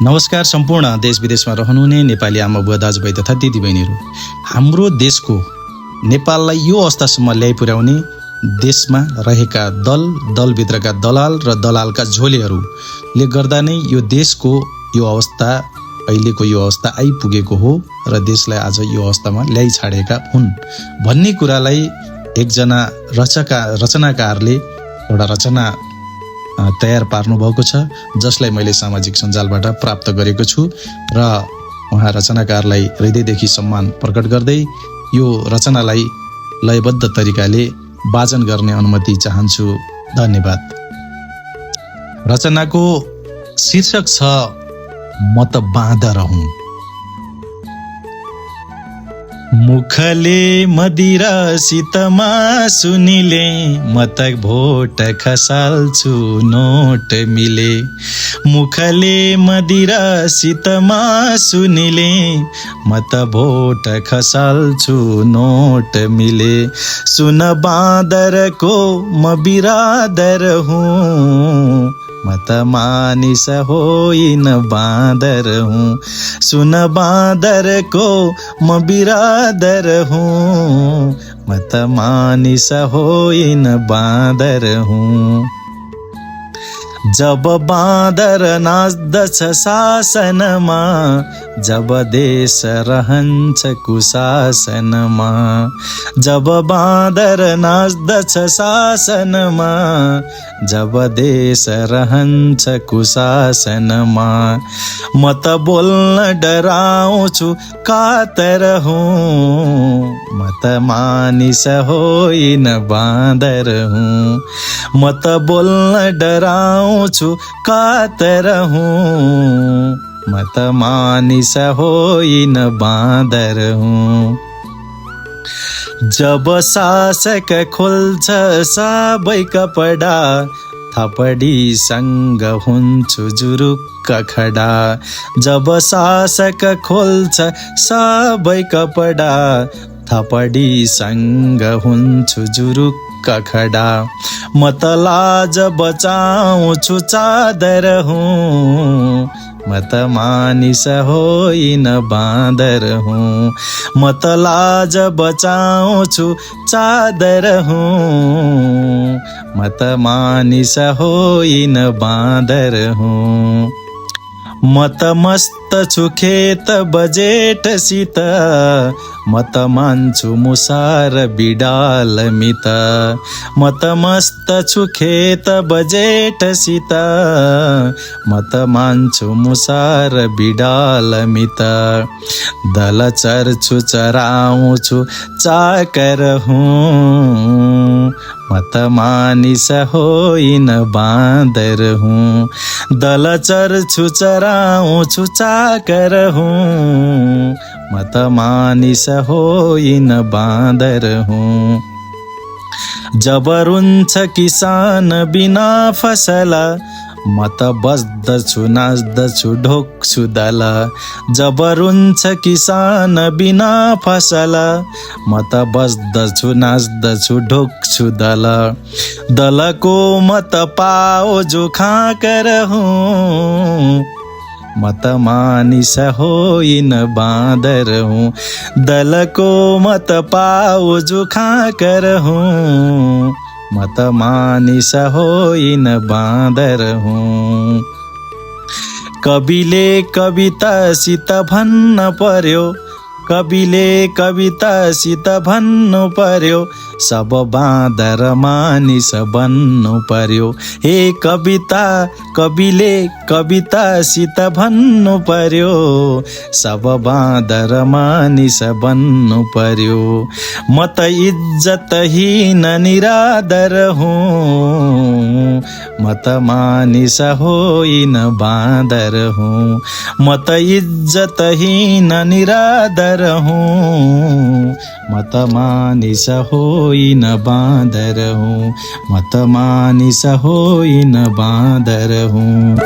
नमस्कार सम्पूर्ण देश विदेशमा रहनुहुने नेपाली आमा बुवा दाजुभाइ तथा दिदीबहिनीहरू। हाम्रो देशको नेपाललाई यो अवस्थासम्म ल्याइ पुर्याउने देशमा रहेका दलभित्रका दलाल र दलालका झोलेहरूले गर्दा नै यो देशको यो अवस्था अहिलेको यो अवस्था आइपुगेको हो र देशलाई आज यो अवस्थामा ल्याइ छाडेका हुन् भन्ने कुरालाई एकजना रचनाकारले एउटा रचना तयार पार्नु भएको छ, जसलाई मैले सामाजिक सञ्जालबाट प्राप्त गरेको छु र उहाँ रचनाकारलाई हृदयदेखि सम्मान प्रकट गर्दै यो रचनालाई लयबद्ध तरिकाले वाचन गर्ने अनुमति चाहन्छु। धन्यवाद। रचनाको शीर्षक छ म त बाँदर हुँ। मुखले मदिरा सितमा सुनिले म त भोट खसाल्छु नोट मिले। मुखले मदिरा सितमा सुनिले म त भोट खसाल्छु नोट मिले। सुन बाँदरको म बिरादर हुँ, म त मानिस होइन बाँदर हुँ। सुन बाँदरको म बिरादर हुँ, म त मानिस होइन बाँदर हुँ। जब बाँदर नाच्दछ शासनमा, जब देश रहन्छ कुशासनमा। जब बाँदर नाच्दछ शासनमा, जब देश रहन्छ कुशासनमा। म त बोल्न डराउँछु कातर हुँ, म त मानिस होइन बाँदर हुँ। म त बोल्न डराउँछु कातर हुँ, म त मानिस होइन बाँदर हुँ। जब शासक खोल्छ सबै कपडा, थपडीसँग हुन्छु जुरुक्क खडा। जब शासक खोल्छ सबै कपडा, थपडीसँग हुन्छु जुरुक्क खडा। म त लाज बचाउँछु चादर हुँ, म त मानिस होइन बाँदर हुँ। म त लाज बचाउँछु चादर हुँ, म त मानिस होइन बाँदर हुँ। म त मस्त छु खेत बजेटसित, म त मान्छु मुसार बिडाल मित। म त मस्त छु खेत बजेटसित, म त मान्छु मुसार बिडाल मित। दल चर्छु चराउँछु चाकर हुँ, म त मानिस होइन बाँदर हुँ। दल चर्छु चराउँछु चाकर हुँ, म त मानिस होइन बाँदर हुँ। जब रुन्छ किसान बिना फसल, म त बस्दछु नाच्दछु ढोक्छु दल। जब रुन्छ किसान बिना फसल, म त बस्दछु नाच्दछु ढोक्छु दल। दलको म त पाओ जो खाकर हुँ, म त मानिस होइन बाँदर हुँ। दलको म त पाओ जो खाकर हुँ, म त मानिस होइन बाँदर हुँ। कविले कवितासित भन्न पर्यो, कविले कवितासित भन्नु पर्यो, सब बाँदर मानिस बन्नु पर्यो। हे कविता कविले कवितासित भन्नु पर्यो, सब बाँदर मानिस बन्नु पर्यो। म त इज्जतहीन निरादर हुँ, म त मानिस होइन बाँदर हुँ। म त इज्जतहीन निरादर हुँ, म त मानिस होइन बाँदर हुँ। म त मानिस होइन बाँदर हुँ।